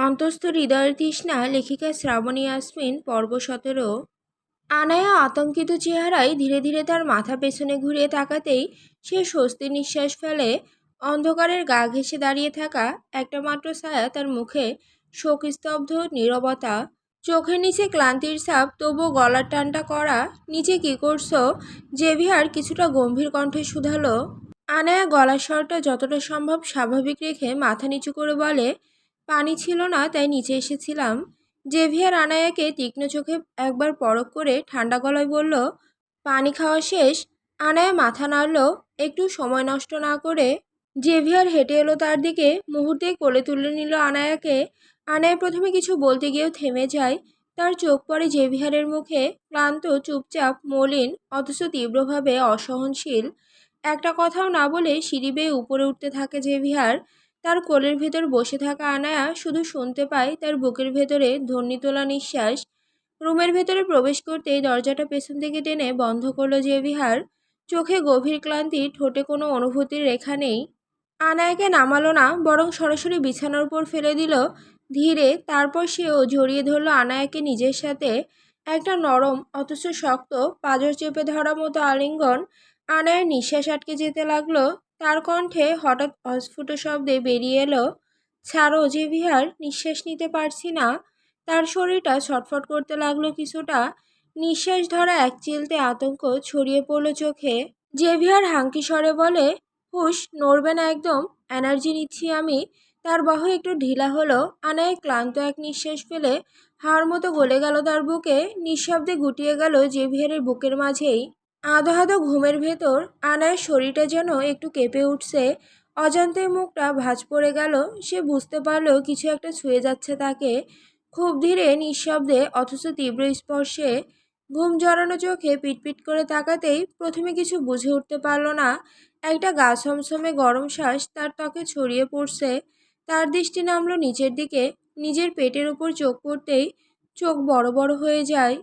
অন্তস্থ হৃদয়ের তৃষ্ণা, লেখিকা শ্রাবণী ইয়াসমিন, পর্ব 17। আনায়া আতঙ্কিত চেহারায় ধীরে ধীরে তার মাথা পেছনে ঘুরিয়ে তাকাতেই সে স্বস্তির নিঃশ্বাস ফেলে। অন্ধকারের গা ঘেঁষে দাঁড়িয়ে থাকা একটা মাত্র ছায়া তার মুখে, শোকস্তব্ধ নীরবতা, চোখের নিচে ক্লান্তির ছাপ, তবুও গলার টানটা করা। নিচে কি করছো? জেভিয়ার কিছুটা গম্ভীর কণ্ঠে শুধালো। আনায়া গলার স্বরটা যতটা সম্ভব স্বাভাবিক রেখে মাথা নিচু করে বলে, পানি ছিল না তাই নিচে এসেছিলাম। জেভিয়ার আনায়াকে তীক্ষ্ণ চোখে একবার পরখ করে ঠান্ডা গলায় বলল, পানি খাওয়া শেষ? আনায়া মাথা নাড়ল, একটু সময় নষ্ট না করে। জেভিয়ার হেঁটে এলো তার দিকে, মুহূর্তেই কোলে তুলে নিল আনায়াকে। আনায়া প্রথমে কিছু বলতে গিয়েও থেমে যায়। তার চোখ পড়ে জেভিয়ারের মুখে, ক্লান্ত, চুপচাপ, মলিন, অথচ তীব্রভাবে অসহনশীল। একটা কথাও না বলে সিঁড়ি বেয়ে উপরে উঠতে থাকে জেভিয়ার। তার কোলের ভেতর বসে থাকা আনায়া শুধু শুনতে পায় তার বুকের ভেতরে ধ্বনি তোলা নিঃশ্বাস। রুমের ভেতরে প্রবেশ করতেই দরজাটা পেছন থেকে টেনে বন্ধ করলো জেভিয়ার। চোখে গভীর ক্লান্তি, ঠোঁটে কোনো অনুভূতির রেখা নেই। আনায়াকে নামালো না, বরং সরাসরি বিছানার উপর ফেলে দিল ধীরে। তারপর সেও জড়িয়ে ধরলো আনায়াকে নিজের সাথে। একটা নরম অথচ শক্ত, পাঁজর চেপে ধরা মতো আলিঙ্গন। আনায়ার নিঃশ্বাস আটকে যেতে লাগলো। তার কণ্ঠে হঠাৎ অস্ফুট শব্দে বেরিয়ে এলো, ছাড়ো জেভিয়ার, নিঃশ্বাস নিতে পারছি না। তার শরীরটা ছটফট করতে লাগলো কিছুটা। নিঃশ্বাস ধরা এক চিলতে আতঙ্ক ছড়িয়ে পড়লো চোখে। জেভিয়ার হাঙ্কি স্বরে বলে, হুশ, নড়বে না একদম, এনার্জি নিচ্ছি আমি। তার বাহু একটু ঢিলা হলো। আনায় ক্লান্ত এক নিঃশ্বাস ফেলে হাড় মতো গলে গেল তার বুকে, নিঃশব্দে গুটিয়ে গেল জেভিয়ারের বুকের মাঝেই। আধো আধো ঘুমের ভেতর আনায়ের শরীরটা যেন একটু কেঁপে উঠছে। অজান্তে মুখটা ভাঁজ পড়ে গেল। সে বুঝতে পারল কিছু একটা ছুঁয়ে যাচ্ছে তাকে, খুব ধীরে, নিঃশব্দে, অথচ তীব্র স্পর্শে। ঘুম জড়ানো চোখে পিটপিট করে তাকাতেই প্রথমে কিছু বুঝে উঠতে পারল না। একটা গা ছমছমে গরম শ্বাস তার ত্বকে ছড়িয়ে পড়ছে। তার দৃষ্টি নামলো নিচের দিকে। নিজের পেটের উপর চোখ পড়তেই চোখ বড় বড় হয়ে যায়।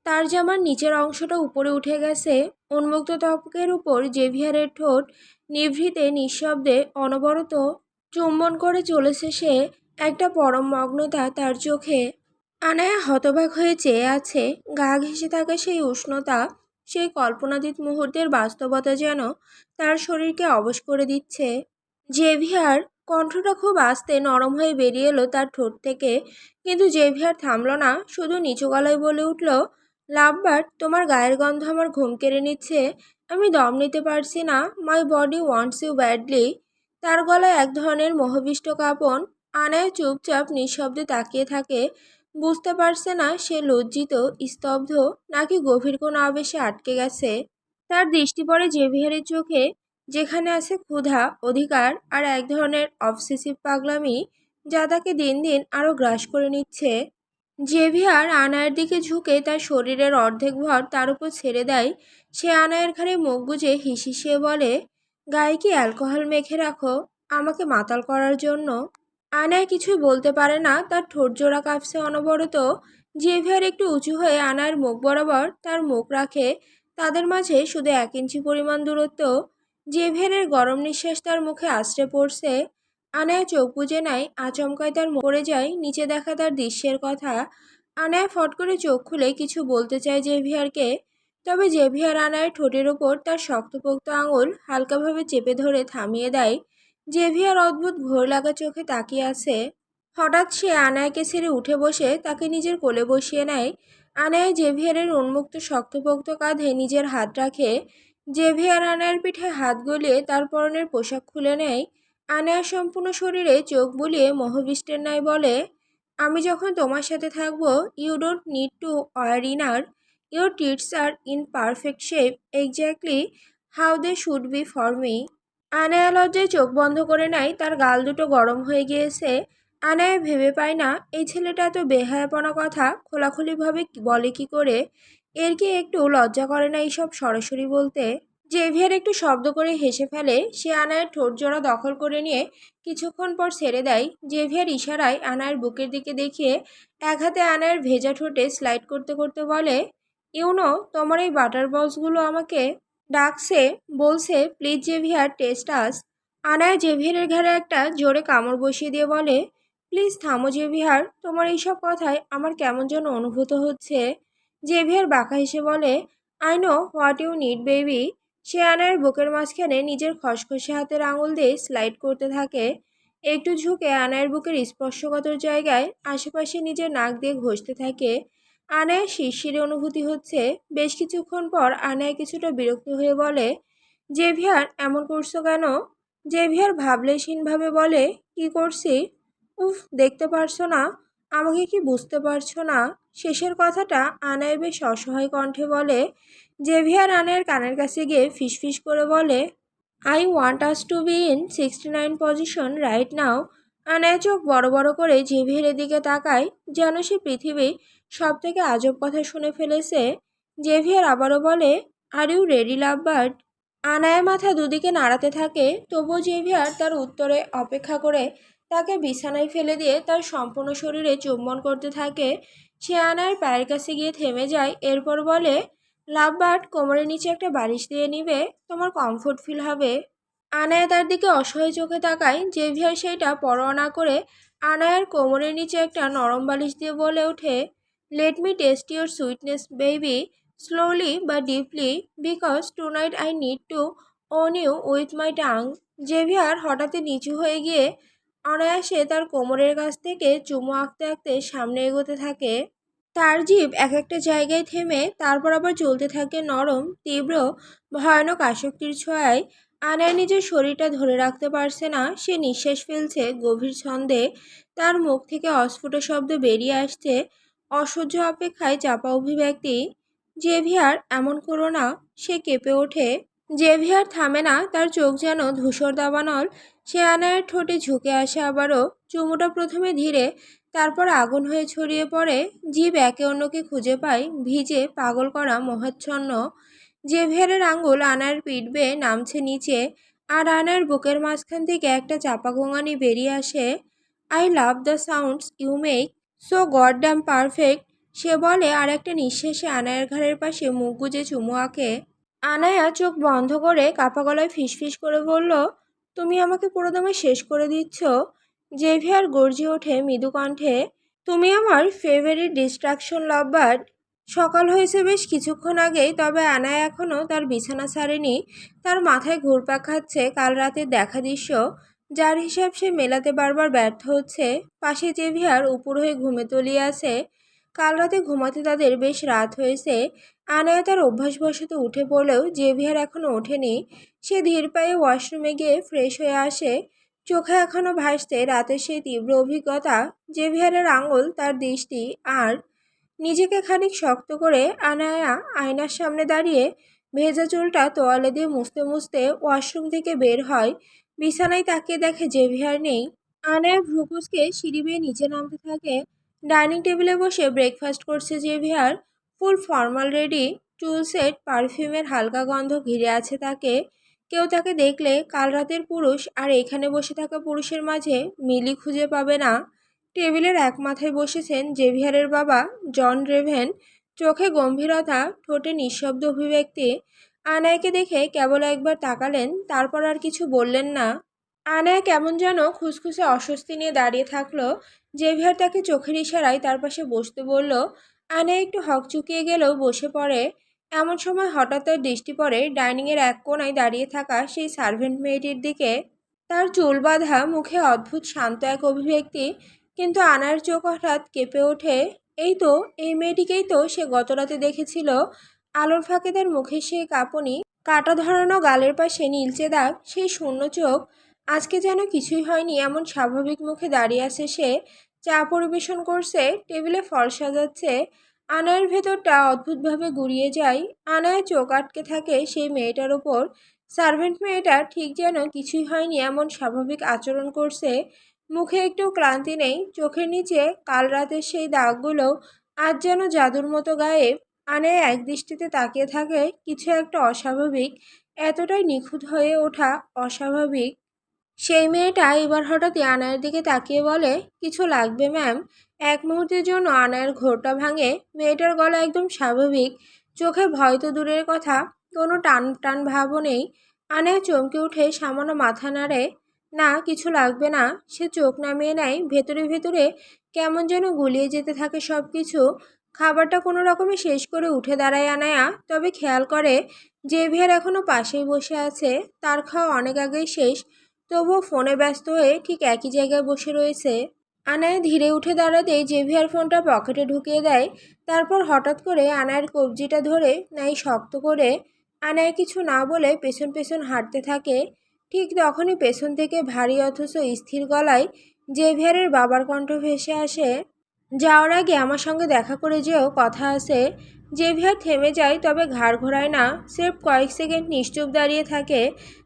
তার জামার নিচের অংশটা উপরে উঠে গেছে। উন্মুক্ত ত্বকের উপর জেভিয়ারের ঠোঁট নিভৃতে নিঃশব্দে অনবরত চুম্বন করে চলেছে সে। একটা পরম মগ্নতা তার চোখে। আনায়া হতবাক হয়ে চেয়ে আছে। গা ঘেঁষে থাকা সেই উষ্ণতা, সেই কল্পনাতীত মুহূর্তের বাস্তবতা যেন তার শরীরকে অবশ করে দিচ্ছে। জেভিয়ার, কণ্ঠটা খুব আস্তে নরম হয়ে বেরিয়ে এলো তার ঠোঁট থেকে। কিন্তু জেভিয়ার থামল না, শুধু নিচু গলায় বলে উঠল, লাভবার্ড, তোমার গায়ের গন্ধ আমার ঘুম কেড়ে নিচ্ছে। আমি দম নিতে পারছি না। My body wants you badly. তার গলায় এক ধরনের মোহবিষ্ট কাঁপন। আনায় চুপচাপ নিঃশব্দে তাকিয়ে থাকে। বুঝতে পারছে না সে লজ্জিত, স্তব্ধ, নাকি গভীর কোনো আবেশে আটকে গেছে। তার দৃষ্টি পড়ে জেভিয়ারের চোখে, যেখানে আছে ক্ষুধা, অধিকার আর এক ধরনের অবসেসিভ পাগলামি, যা তাকে দিন দিন আরও গ্রাস করে নিচ্ছে। জেভিয়ার আনায়ের দিকে ঝুঁকে তার শরীরের অর্ধেক ভর তার উপর ছেড়ে দেয়। সে আনায়ের ঘাড়ে মুখ গুজে হিসিয়ে বলে, গায়ে কি অ্যালকোহল মেখে রাখো আমাকে মাতাল করার জন্য? আনায় কিছুই বলতে পারে না, তার ঠোঁট জোড়া কাঁপছে অনবরত। জেভিয়ার একটু উঁচু হয়ে আনায়ের মুখ বরাবর তার মুখ রাখে। তাদের মাঝে শুধু 1 ইঞ্চি পরিমাণ দূরত্ব। জেভিয়ারের গরম নিঃশ্বাস তার মুখে আছড়ে পড়ছে। আনায়া চোখ বুজে নেয়, আচমকায় তার পড়ে যায় নিচে দেখা তার দৃশ্যের কথা। আনায়া ফট করে চোখ খুলে কিছু বলতে চায় জেভিয়ারকে। তবে জেভিয়ার আনায়ের ঠোঁটের ওপর তার শক্তপোক্ত আঙুল হালকাভাবে চেপে ধরে থামিয়ে দেয়। জেভিয়ার অদ্ভুত ঘোর লাগা চোখে তাকিয়ে আছে। হঠাৎ সে আনায়াকে ছেড়ে উঠে বসে তাকে নিজের কোলে বসিয়ে নেয়। আনায়া জেভিয়ারের উন্মুক্ত শক্তপোক্ত কাঁধে নিজের হাত রাখে। জেভিয়ার আনায়ার পিঠে হাত গলিয়ে তার পরনের পোশাক খুলে নেয়। আনায়া সম্পূর্ণ শরীরে চোখ বুলিয়ে মোহবিষ্টের ন্যায় বলে, আমি যখন তোমার সাথে থাকবো, you don't need to wear inner. Your tits are in perfect shape, exactly how they should be for me. Anaya লজ্জায় চোখ বন্ধ করে নেয়। তার গাল দুটো গরম হয়ে গিয়েছে। আনায়া ভেবে পায় না এই ছেলেটা এত বেহায়াপনা কথা খোলাখুলিভাবে বলে কি করে। এর কি একটু লজ্জা করে না এইসব সরাসরি বলতে? জেভিয়ার একটু শব্দ করে হেসে ফেলে। সে আনায়ের ঠোঁট জোড়া দখল করে নিয়ে কিছুক্ষণ পর ছেড়ে দেয়। জেভিয়ার ইশারায় আনায়ের বুকের দিকে দেখিয়ে এক হাতে আনায়ের ভেজা ঠোঁটে স্লাইড করতে করতে বলে, ইউনো, তোমার এই বাটার বলসগুলো আমাকে ডাকছে, বলছে, প্লিজ জেভিয়ার, টেস্ট আস। আনায়া জেভিয়ারের ঘাড়ে একটা জোরে কামড় বসিয়ে দিয়ে বলে, প্লিজ থামো জেভিয়ার, তোমার এইসব কথায় আমার কেমন যেন অনুভূত হচ্ছে। জেভিয়ার বাঁকা হেসে বলে, I know what you need baby. সে আনায়ের বুকের মাঝখানে নিজের খসখসে হাতের আঙুল দিয়ে স্লাইড করতে থাকে। একটু ঝুঁকে আনায়ের বুকের স্পর্শকাতর জায়গায় আশেপাশে নিজের নাক দিয়ে ঘষতে থাকে। আনায়া শিরশিরে অনুভূতি হচ্ছে। বেশ কিছুক্ষণ পর আনায়া কিছুটা বিরক্ত হয়ে বলে, জেভিয়ার এমন করছো কেন? জেভিয়ার ভাবলেশহীনভাবে বলে, কি করছি? উফ, দেখতে পারছো না? আমাকে কি বুঝতে পারছো না? শেষের কথাটা আনায়া বেশ অসহায় কণ্ঠে বলে। জেভিয়ার আনায়ের কানের কাছে গিয়ে ফিসফিস করে বলে, I want us to be in 69 position right now. Anaya চোখ বড় বড় করে জেভিয়ারের দিকে তাকায়, যেন সে পৃথিবীর সব থেকে আজব কথা শুনে ফেলেছে। জেভিয়ার আবারও বলে, are you ready love bird? Anaya মাথা দুদিকে নাড়াতে থাকে, তবুও জেভিয়ার তার উত্তরে অপেক্ষা করে তাকে বিছানায় ফেলে দিয়ে তার সম্পূর্ণ শরীরে চুম্বন করতে থাকে। সে আনায়ের পায়ের কাছে গিয়ে থেমে যায়, এরপর বলে, লাভ বার্ড, কোমরের নিচে একটা বালিশ দিয়ে নিবে, তোমার কমফোর্ট ফিল হবে। আনায়া তার দিকে অসহায় চোখে তাকায়। জেভিয়ার সেইটা পরোয়া না করে আনায়ার কোমরের নিচে একটা নরম বালিশ দিয়ে বলে ওঠে, let me taste your sweetness baby, slowly বা deeply, because tonight I need to own you with my tongue. Xavier হঠাৎই নিচু হয়ে গিয়ে অনায়াসে তার কোমরের কাছ থেকে চুমু আঁকতে আঁকতে সামনে এগোতে থাকে। তার জিভ এক একটা জায়গায় থেমে তারপর আবার চলতে থাকে নরম, তীব্র, ভয়ানক আসক্তির ছোঁয়ায়। আনায়া নিজের শরীরটা ধরে রাখতে পারছে না। সে নিঃশ্বাস ফেলছে গভীর ছন্দে। তার মুখ থেকে অস্ফুট শব্দ বেরিয়ে আসছে, অসহ্য অপেক্ষায় চাপা অভিব্যক্তি। জেভিয়ার, এমন করো না। সে কেঁপে ওঠে। জেভিয়ার থামে না, তার চোখ যেন ধূসর দাবানল। সে আনায়ের ঠোঁটে ঝুঁকে আসে আবারও। চুমুটা প্রথমে ধীরে, তারপর আগুন হয়ে ছড়িয়ে পড়ে। জীব একে অন্যকে খুঁজে পায়, ভিজে পাগল করা মোহাচ্ছন্ন। জেভিয়ারের আঙ্গুল আনার পিঠ বেয়ে নামছে নিচে, আর আনার বুকের মাঝখান থেকে একটা চাপা গোঙানি বেরিয়ে আসে। I love the sounds you make, so god damn perfect. সে বলে, আর একটা নিঃশ্বাসে আনায়ের ঘাড়ের পাশে মুখ গুজে চুমু আঁকে। আনায়া চোখ বন্ধ করে কাপা গলায় ফিসফিস করে বলল, তুমি আমাকে পুরোদমে শেষ করে দিচ্ছ। জেভিয়ার গর্জে ওঠে মৃদু কণ্ঠে, তুমি আমার ফেভারিট ডিস্ট্রাকশন লাভবার্ড। সকাল হয়েছে বেশ কিছুক্ষণ আগেই, তবে আনায়া এখনও তার বিছানা ছাড়েনি। তার মাথায় ঘুরপাক খাচ্ছে কাল রাতের দেখা দৃশ্য, যার হিসাব সে মেলাতে বারবার ব্যর্থ হচ্ছে। পাশে জেভিয়ার উপর হয়ে ঘুমে তলিয়ে আছে। কাল রাতে ঘুমাতে তাদের বেশ রাত হয়েছে। আনায়া তার অভ্যাসবশত উঠে পড়লেও জেভিয়ার এখনও ওঠেনি। সে ধীর পায়ে ওয়াশরুমে গিয়ে ফ্রেশ হয়ে আসে। চোখে এখনও ভাসছে রাতের সেই তীব্র অভিজ্ঞতা। জেভিয়ারের আঙুল, তার দৃষ্টি, আর নিজেকে খানিক শক্ত করে আনায়া আয়নার সামনে দাঁড়িয়ে ভেজা চুলটা তোয়ালে দিয়ে মুছতে মুছতে ওয়াশরুম থেকে বের হয়। বিছানায় তাকিয়ে দেখে জেভিয়ার নেই। আনায়া ভ্রুকুচকে সিঁড়ি বেয়ে নিচে নামতে থাকে। ডাইনিং টেবিলে বসে ব্রেকফাস্ট করছে জেভিয়ার। ফুল ফর্মাল রেডি, চুল সেট, পারফিউমের হালকা গন্ধ ঘিরে আছে তাকে। কেউ তাকে দেখলে কাল রাতের পুরুষ আর এখানে বসে থাকা পুরুষের মাঝে মিলই খুঁজে পাবে না। টেবিলের এক মাথায় বসেছেন জেভিয়ারের বাবা জন রেভেন। চোখে গম্ভীরতা, ঠোঁটে নিঃশব্দ অভিব্যক্তি। আনায়াকে দেখে কেবল একবার তাকালেন, তারপর আর কিছু বললেন না। আনায়া কেমন যেন খুসখুসে অস্বস্তি নিয়ে দাঁড়িয়ে থাকলো। জেভিয়ার তাকে চোখের ইশারায় তার পাশে বসতে বলল। আনায়া একটু হকচকিয়ে গেলেও বসে পড়ে। এমন সময় হঠাৎ তার দৃষ্টি পড়ে ডাইনিংয়ের এক কোণায় দাঁড়িয়ে থাকা সেই সার্ভেন্ট মেয়েটির দিকে। তার চুল বাঁধা, মুখে অদ্ভুত শান্ত এক অভিব্যক্তি। কিন্তু আনার চোখ হঠাৎ কেঁপে ওঠে। এই তো, এই মেয়েটিকেই তো সে গতরাতে দেখেছিল। আলোর ফাঁকে তার মুখের সেই কাঁপুনি, কাটা ধরানো গালের পাশে নীলচে দাগ, সেই শূন্য চোখ। আজকে যেন কিছুই হয়নি এমন স্বাভাবিক মুখে দাঁড়িয়ে আছে সে। চা পরিবেশন করছে, টেবিলে ফল সাজাচ্ছে। আনায়ের ভেতরটা অদ্ভুতভাবে গুড়িয়ে যায়। আনায় চোখ আটকে থাকে সেই মেয়েটার ওপর। সার্ভেন্ট মেয়েটা ঠিক যেন কিছুই হয়নি এমন স্বাভাবিক আচরণ করছে। মুখে একটু ক্লান্তি নেই, চোখের নিচে কাল রাতের সেই দাগগুলো আজ যেন জাদুর মতো গায়েব। আনায়া এক দৃষ্টিতে তাকিয়ে থাকে। কিছু একটা অস্বাভাবিক, এতটাই নিখুঁত হয়ে ওঠা অস্বাভাবিক। সেই মেয়েটা এবার হঠাৎই আনায়ের দিকে তাকিয়ে বলে, কিছু লাগবে ম্যাম? এক মুহূর্তের জন্য আনায়ের ঘোরটা ভাঙে। মেয়েটার গলা একদম স্বাভাবিক, চোখে ভয় তো দূরের কথা, কোনো টান টান ভাবও নেই। আনায়া চমকে উঠে সামান্য মাথা নাড়ে। না, কিছু লাগবে না। সে চোখ নামিয়ে নেয়। ভেতরে ভেতরে কেমন যেন গুলিয়ে যেতে থাকে সব কিছু। খাবারটা কোনো রকমে শেষ করে উঠে দাঁড়ায় আনায়া, তবে খেয়াল করে জেভিয়ার এখনো পাশেই বসে আছে। তার খাওয়া অনেক আগেই শেষ, তবুও ফোনে ব্যস্ত হয়ে ঠিক একই জায়গায় বসে রয়েছে। আনায়া ধীরে উঠে দাঁড়াতেই জেভিয়ার ফোনটা পকেটে ঢুকিয়ে দেয়। তারপর হঠাৎ করে আনায়ার কবজিটা ধরে নেয় শক্ত করে। আনায়া কিছু না বলে পেছন পেছন হাঁটতে থাকে। ঠিক তখনই পেছন থেকে ভারী অথচ স্থির গলায় জেভিয়ারের বাবার কণ্ঠ ভেসে আসে, যাওয়ার আগে আমার সঙ্গে দেখা করে যেও, কথা আছে। জেভিয়ার থেমে যায়, তবে ঘাড় ঘোরায় না। স্রেফ কয়েক সেকেন্ড নিশ্চুপ দাঁড়িয়ে থাকে।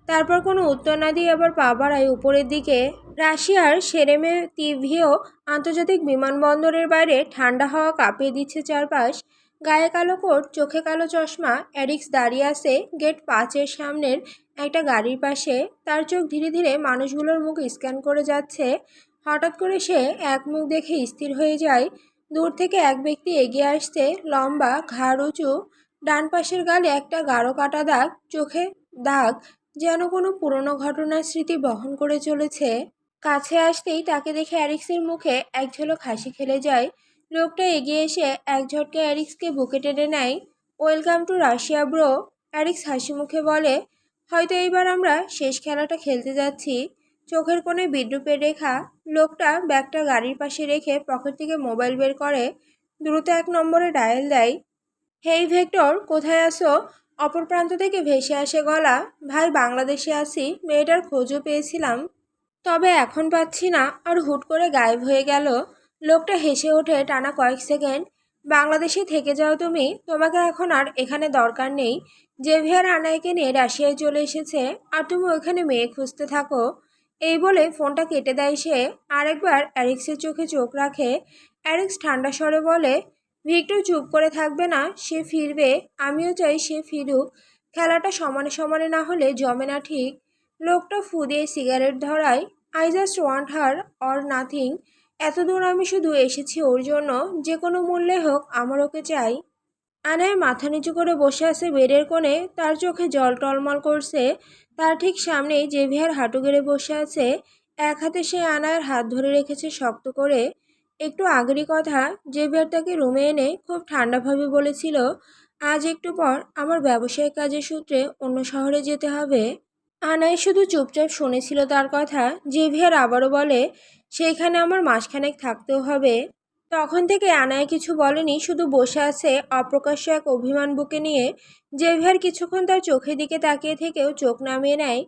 তারপর কোনো উত্তর না দিয়ে আবার পা বাড়ায় উপরের দিকে। রাশিয়ার সেরেমেতিভীয় আন্তর্জাতিক বিমানবন্দরের বাইরে ঠান্ডা হাওয়া কাঁপিয়ে দিচ্ছে চারপাশ। গায়ে কালো কোট, চোখে কালো চশমা এরিক্স দাঁড়িয়ে আছে গেট 5-এর সামনের একটা গাড়ির পাশে। তার চোখ ধীরে ধীরে মানুষগুলোর মুখ স্ক্যান করে যাচ্ছে। হঠাৎ করে সে এক মুখ দেখে স্থির হয়ে যায়। দূর থেকে এক ব্যক্তি এগিয়ে আসছে, লম্বা, ঘাড় উঁচু, ডান পাশের গালে একটা গাঢ় কাটা দাগ, চোখে দাগ যেন কোনো পুরনো ঘটনার স্মৃতি বহন করে চলেছে। কাছে আসতেই তাকে দেখে অ্যারিক্সের মুখে এক ঝলক হাসি খেলে যায়। লোকটা এগিয়ে এসে এক ঝটকে অ্যারিক্সকে বুকে টেনে নেয়। Welcome to Russia bro. Arix হাসি মুখে বলে, হয়তো এইবার আমরা শেষ খেলাটা খেলতে যাচ্ছি। চোখের কোণে বিদ্রুপের রেখা। লোকটা ব্যাগটা গাড়ির পাশে রেখে পকেট থেকে মোবাইল বের করে দ্রুত 1 নম্বরে ডায়াল দেয়। হেই ভেক্টর, কোথায় আছো? অপর প্রান্ত থেকে ভেসে আসে গলা, ভাই বাংলাদেশে আছি, মেয়েটার খোঁজও পেয়েছিলাম, তবে এখন পাচ্ছি না, আর হুট করে গায়েব হয়ে গেল। লোকটা হেসে ওঠে টানা কয়েক সেকেন্ড। বাংলাদেশে থেকে যাও তুমি, তোমাকে এখন আর এখানে দরকার নেই। জেভিয়ার আনাইকে নিয়ে রাশিয়ায় চলে এসেছে, আর তুমি ওখানে মেয়ে খুঁজতে থাকো। এই বলে ফোনটা কেটে দেয় সে। আরেকবার অ্যারিক্সের চোখে চোখ রাখে। অ্যারিক্স ঠান্ডা স্বরে বলে, ভিক্টর চুপ করে থাকবে না, সে ফিরবে। আমিও চাই সে ফিরুক। খেলাটা সমানে সমানে না হলে জমে না ঠিক। লোকটা ফু দিয়ে সিগারেট ধরায়। I just want her or nothing. এতদূর আমি শুধু এসেছি ওর জন্য, যে কোনো মূল্যে হোক আমার ওকে চাই। আনায় মাথা নিচু করে বসে আছে বেডের কোণে, তার চোখে জল টলমল করছে। তার ঠিক সামনেই জেভিয়ার হাঁটু গেড়ে বসে আছে। এক হাতে সে আনায়ের হাত ধরে রেখেছে শক্ত করে। একটু আগেরই কথা, জেভিয়ার তাকে রুমে এনে খুব ঠান্ডাভাবে বলেছিল, আজ একটু পর আমার ব্যবসায়িক কাজের সূত্রে অন্য শহরে যেতে হবে। আনাই শুধু চুপচাপ শুনেছিল তার কথা। জেভিয়ার আবারও বলে, সেইখানে আমার মাসখানেক থাকতেও হবে। তখন থেকে আনায় কিছু বলেনি, শুধু বসে আছে অপ্রকাশ্য এক অভিমান বুকে নিয়ে। জেভিয়ার কিছুক্ষণ তার চোখের দিকে তাকিয়ে থেকেও চোখ নামিয়ে নেয়।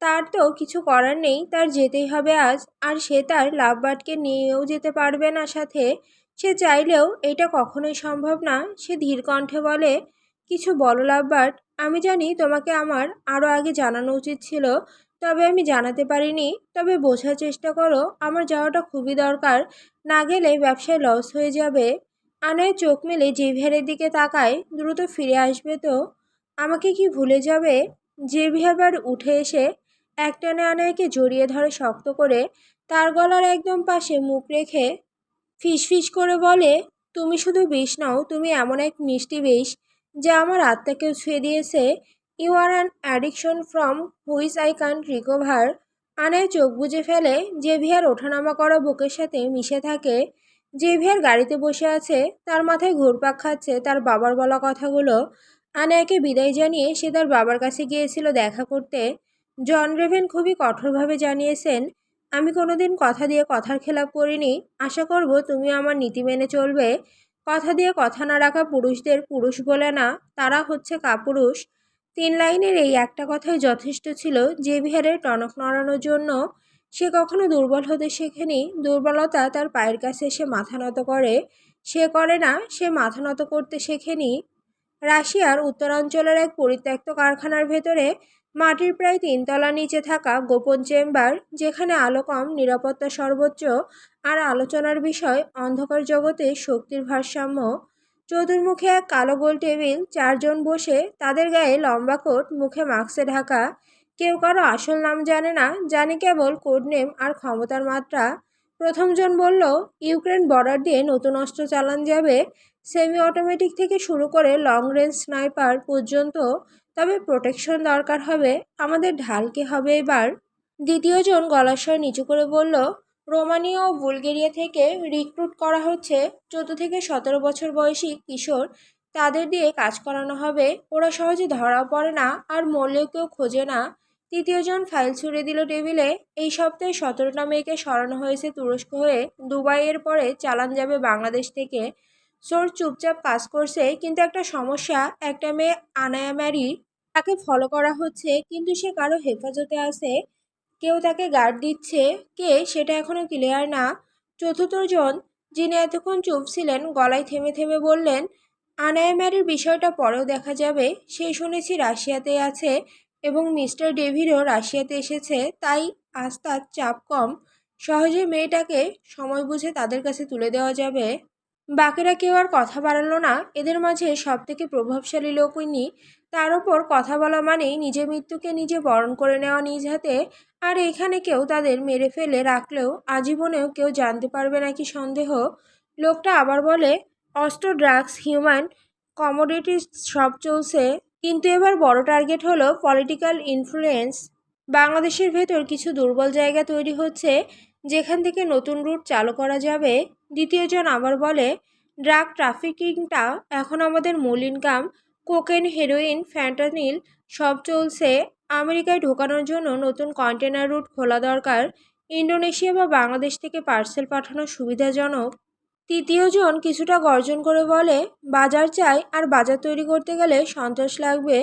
তার তো কিছু করার নেই, তার যেতেই হবে আজ। আর সে তার লাভবার্ডকে নিয়েও যেতে পারবে না সাথে। সে চাইলেও এটা কখনোই সম্ভব না। সে ধীর কণ্ঠে বলে, কিছু বলো লাভবার্ড। আমি জানি তোমাকে আমার আরও আগে জানানো উচিত ছিল, তবে আমি জানাতে পারিনি। তবে বোঝার চেষ্টা করো, আমার যাওয়াটা খুবই দরকার। না গেলে ব্যবসায় লস হয়ে যাবে। আনায় চোখ মেলে জেভিয়ারের দিকে তাকায়, দ্রুত ফিরে আসবে তো? আমাকে কি ভুলে যাবে? জেভিয়ার উঠে এসে একটানে আনায়কে জড়িয়ে ধরে শক্ত করে। তার গলার একদম পাশে মুখ রেখে ফিসফিস করে বলে, তুমি শুধু বিষ নও, তুমি এমন এক মিষ্টি বিষ যা আমার আত্মাকেও ছুঁয়ে দিয়েছে। You are an addiction from which I can't recover. Anay চোখ বুজে ফেলে। জেভিয়ার ওঠানামা করা বুকের সাথে মিশে থাকে। জেভিয়ার গাড়িতে বসে আছে, তার মাথায় ঘুরপাক খাচ্ছে তার বাবার বলা কথাগুলো। আনায়াকে বিদায় জানিয়ে সে তার বাবার কাছে গিয়েছিল দেখা করতে। জন রেভেন খুবই কঠোরভাবে জানিয়েছেন, আমি কোনোদিন কথা দিয়ে কথার খেলাপ করিনি। আশা করব তুমি আমার নীতি মেনে চলবে। কথা দিয়ে কথা না রাখা পুরুষদের পুরুষ বলে না, তারা হচ্ছে কাপুরুষ। 3 লাইনের এই একটা কথাই যথেষ্ট ছিল জেভিয়ারের টনক নড়ানোর জন্য। সে কখনো দুর্বল হতে শেখেনি। দুর্বলতা তার পায়ের কাছে এসে মাথা নত করে। সে করে না, সে মাথা নত করতে শেখেনি। রাশিয়ার উত্তরাঞ্চলের এক পরিত্যক্ত কারখানার ভেতরে মাটির প্রায় 3 তলা নিচে থাকা গোপন চেম্বার, যেখানে আলো কম, নিরাপত্তা সর্বোচ্চ, আর আলোচনার বিষয় অন্ধকার জগতে শক্তির ভারসাম্য। চতুর্মুখে এক কালো গোল টেবিল, 4 জন বসে, তাদের গায়ে লম্বা কোট, মুখে মাস্কে ঢাকা। কেউ কারো আসল নাম জানে না, জানে কেবল কোড নেম আর ক্ষমতার মাত্রা। প্রথমজন বলল, ইউক্রেন বর্ডার দিয়ে নতুন অস্ত্র চালান যাবে, সেমি অটোমেটিক থেকে শুরু করে লং রেঞ্জ স্নাইপার পর্যন্ত। তবে প্রোটেকশন দরকার হবে, আমাদের ঢাল কি হবে এবার? দ্বিতীয়জন গলার স্বর নিচু করে বলল, রোমানিয়া ও বুলগেরিয়া থেকে রিক্রুট করা হচ্ছে। 14 থেকে 17 বছর বয়সী কিশোর, তাদের দিয়ে কাজ করানো হবে। ওরা সহজে ধরা পড়ে না, আর মরলেও কেউ খোঁজে না। তৃতীয়জন ফাইল ছুঁড়ে দিল টেবিলে। এই সপ্তাহে 17টা মেয়েকে সরানো হয়েছে তুরস্ক হয়ে দুবাইয়ের, পরে চালান যাবে বাংলাদেশ থেকে। সোর্স চুপচাপ কাজ করছে, কিন্তু একটা সমস্যা, একটা মেয়ে আনায়া ম্যারি, তাকে ফলো করা হচ্ছে, কিন্তু সে কারো হেফাজতে আছে। কেউ তাকে গার্ড দিচ্ছে, কে সেটা এখনো ক্লিয়ার না। চতুর্থ জন, যিনি এতক্ষণ চুপ ছিলেন, গলায় থেমে থেমে বললেন, আনায়া ম্যারির বিষয়টা পরেও দেখা যাবে। সেই শুনেছি রাশিয়াতেই আছে, এবং মিস্টার ডেভিডও রাশিয়াতে এসেছে, তাই আজ তার চাপ কম। সহজে মেয়েটাকে সময় বুঝে তাদের কাছে তুলে দেওয়া যাবে। বাকিরা কেউ আর কথা বাড়ালো না। এদের মাঝে সবথেকে প্রভাবশালী লোক ইনি। তার ওপর কথা বলা মানেই নিজের মৃত্যুকে নিজে বরণ করে নেওয়া নিজ হাতে। আর এখানে কেউ তাদের মেরে ফেলে রাখলেও আজীবনেও কেউ জানতে পারবে নাকি সন্দেহ। লোকটা আবার বলে, অস্ত্র, ড্রাগস, হিউম্যান কমোডিটিস সব চলছে, কিন্তু এবার বড় টার্গেট হলো পলিটিক্যাল ইনফ্লুয়েন্স। বাংলাদেশের ভেতর কিছু দুর্বল জায়গা তৈরি হচ্ছে, যেখান থেকে নতুন রুট চালু করা যাবে। দ্বিতীয়জন আবার বলে, ড্রাগ ট্রাফিকিংটা এখন আমাদের মূল ইনকাম। কোকেন, হেরোইন, ফ্যান্টানিল সব চলছে। আমেরিকায় ঢোকানোর জন্য নতুন কন্টেনার রুট খোলা দরকার। ইন্দোনেশিয়া বা বাংলাদেশ থেকে পার্সেল পাঠানো সুবিধাজনক। তৃতীয়জন কিছুটা গর্জন করে বলে, বাজার চাই, আর বাজার তৈরি করতে গেলে সন্ত্রাস লাগবে,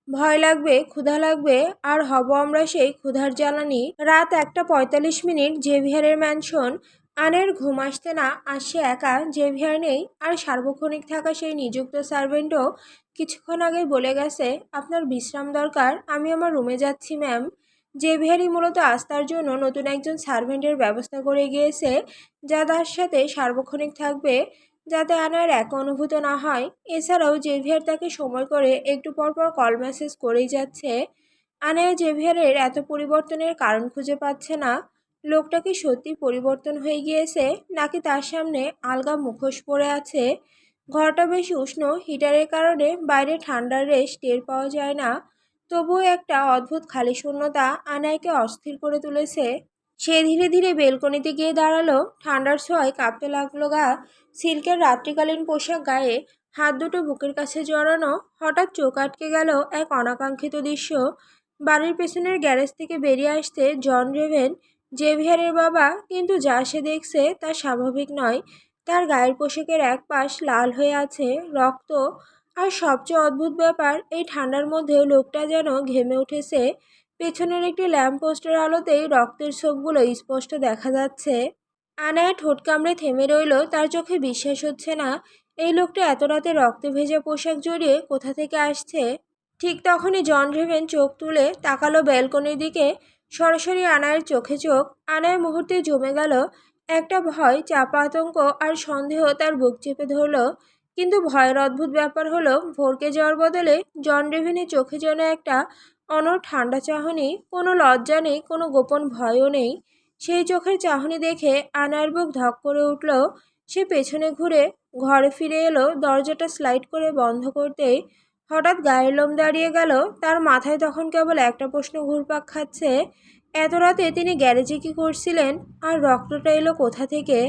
ভয় লাগবে, ক্ষুধা লাগবে, আর হব আমরা সেই ক্ষুধার জ্বালানি। রাত 1:45, জেভিয়ারের ম্যানশন। আনের ঘুম আসতে না, আসছে একা। জেভিয়ার নেই, আর সার্বক্ষণিক থাকা সেই নিযুক্ত সার্ভেন্টও কিছুক্ষণ আগে বলে গেছে, আপনার বিশ্রাম দরকার, আমি আমার রুমে যাচ্ছি ম্যাম। জেভিয়ারই মূলত আজ তার জন্য নতুন একজন সার্ভেন্টের ব্যবস্থা করে গিয়েছে, যা তার সাথে সার্বক্ষণিক থাকবে, যাতে আনার এক অনুভূত না হয়। এছাড়াও জেভিয়ার তাকে সময় করে একটু পর পর কল মেসেজ করেই যাচ্ছে। আনায়া জেভিয়ারের এত পরিবর্তনের কারণ খুঁজে পাচ্ছে না। লোকটা কি সত্যি পরিবর্তন হয়ে গিয়েছে, নাকি তার সামনে আলগা মুখোশ পড়ে আছে? ঘরটা বেশ উষ্ণ, হিটারের কারণে বাইরে ঠান্ডার রেশ টের পাওয়া যায় না। তবুও একটা অদ্ভুত খালি শূন্যতা আনায়াকে অস্থির করে তুলেছে। সে ধীরে ধীরে বেলকনিতে গিয়ে দাঁড়ালো। ঠান্ডার ছোঁয়ায় কাঁপতে লাগলো গা। সিল্কের রাত্রিকালীন পোশাক গায়ে, হাত দুটো বুকের কাছে জড়ানো। হঠাৎ চোখ আটকে গেল এক অনাকাঙ্ক্ষিত দৃশ্য। বাড়ির পেছনের গ্যারেজ থেকে বেরিয়ে আসতে জন রেভেন, জেভিয়ারের বাবা, কিন্তু যা সে দেখছে তা স্বাভাবিক নয়। তার গায়ের পোশাকের এক পাশ লাল হয়ে আছে, রক্ত। আর সবচেয়ে অদ্ভুত ব্যাপার, এই ঠান্ডার মধ্যেও লোকটা যেন ঘেমে উঠেছে। পেছনের একটি ল্যাম্প পোস্টের আলোতেই রক্তের ছোপগুলো স্পষ্ট দেখা যাচ্ছে। আনায়া ঠোঁট কামড়ে থেমে রইল, তার চোখে বিশ্বাস হচ্ছে না। এই লোকটা এত রাতে রক্তে ভেজা পোশাক জড়িয়ে কোথা থেকে আসছে? ঠিক তখনই জন রেভেন চোখ তুলে তাকালো ব্যালকনির দিকে। সরাসরি আনায়ের চোখে চোখ। আনায় মুহূর্তে জমে গেল। একটা ভয়, চাপা আতঙ্ক আর সন্দেহ তার বুক চেপে ধরল। কিন্তু ভয়ের অদ্ভুত ব্যাপার হলো, ভরকে যাওয়ার বদলে জন রেভেনের চোখে যেন একটা অনড় ঠান্ডা চাহনি। কোনো লজ্জা নেই, কোনো গোপন ভয়ও নেই। সেই চোখের চাহনি দেখে আনার বুক ধক করে উঠল। সে পেছনে ঘুরে ঘরে ফিরে এলো। দরজাটা স্লাইড করে বন্ধ করতেই হঠাৎ গায়ের লোম দাঁড়িয়ে গেল। তার মাথায় তখন কেবল একটা প্রশ্ন ঘুরপাক খাচ্ছে, এত রাতে তিনি গ্যারেজে কি করছিলেন, আর রক্তটা এলো কোথা থেকে?